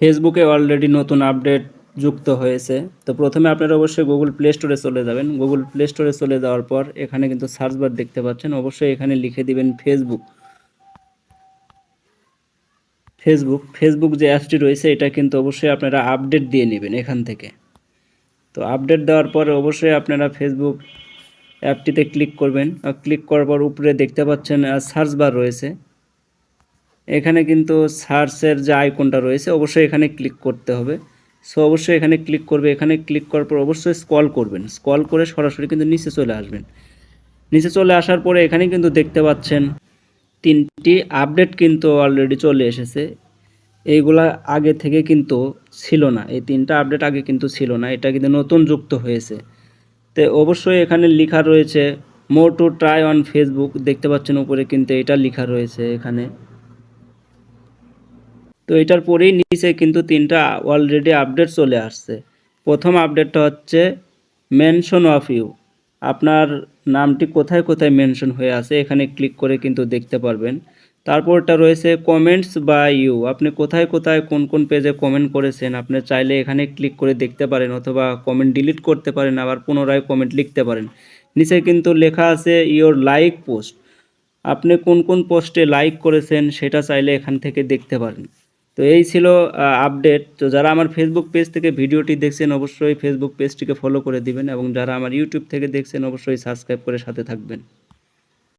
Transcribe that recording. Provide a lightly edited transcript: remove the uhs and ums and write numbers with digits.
ফেসবুকে অলরেডি নতুন আপডেট যুক্ত হয়েছে। তো প্রথমে আপনারা অবশ্যই গুগল প্লে স্টোরে চলে যাবেন। গুগল প্লে স্টোরে চলে যাওয়ার পর এখানে কিন্তু সার্চ বার দেখতে পাচ্ছেন, অবশ্যই এখানে লিখে দিবেন ফেসবুক। ফেসবুক যে অ্যাপসটি রয়েছে এটা কিন্তু অবশ্যই আপনারা আপডেট দিয়ে নেবেন এখান থেকে। তো আপডেট দেওয়ার পরে অবশ্যই আপনারা ফেসবুক অ্যাপটিতে ক্লিক করবেন। ক্লিক করার পর উপরে দেখতে পাচ্ছেন সার্চ বার রয়েছে। এখানে কিন্তু সার্চের যে আইকনটা রয়েছে অবশ্যই এখানে ক্লিক করতে হবে। সো অবশ্যই এখানে ক্লিক করবে। এখানে ক্লিক করার পর অবশ্যই স্ক্রল করবেন। স্ক্রল করে সরাসরি কিন্তু নিচে চলে আসবেন। নিচে চলে আসার পরে এখানে কিন্তু দেখতে পাচ্ছেন 3টি আপডেট কিন্তু অলরেডি চলে এসেছে। এইগুলা আগে থেকে কিন্তু ছিল না। এই 3টা আপডেট আগে কিন্তু ছিল না। এটা কিন্তু নতুন যুক্ত হয়েছে। তো অবশ্যই এখানে লেখা রয়েছে more to try on Facebook. দেখতে পাচ্ছেন উপরে কিন্তু এটা লেখা রয়েছে এখানে। তো এটার পরেই নিচে কিন্তু 3টা অলরেডি আপডেট চলে আসছে। প্রথম আপডেটটা হচ্ছে মেনশন অফ ইউ। আপনার নামটি কোথায় কোথায় মেনশন হয়ে আছে এখানে ক্লিক করে কিন্তু দেখতে পারবেন। তারপরটা রয়েছে কমেন্টস বাই ইউ। আপনি কোথায় কোথায় কোন কোন পেজে কমেন্ট করেছেন আপনি চাইলে এখানে ক্লিক করে দেখতে পারেন, অথবা কমেন্ট ডিলিট করতে পারেন, আবার পুনরায় কমেন্ট লিখতে পারেন। নিচে কিন্তু লেখা আছে ইওর লাইক পোস্ট। আপনি কোন কোন পোস্টে লাইক করেছেন সেটা চাইলে এখান থেকে দেখতে পারেন। তো এই ছিল আপডেট। তো যারা আমার ফেসবুক পেজ থেকে ভিডিওটি দেখছেন অবশ্যই ফেসবুক পেজটিকে ফলো করে দিবেন, এবং যারা আমার ইউটিউব থেকে দেখছেন অবশ্যই সাবস্ক্রাইব করে সাথে থাকবেন।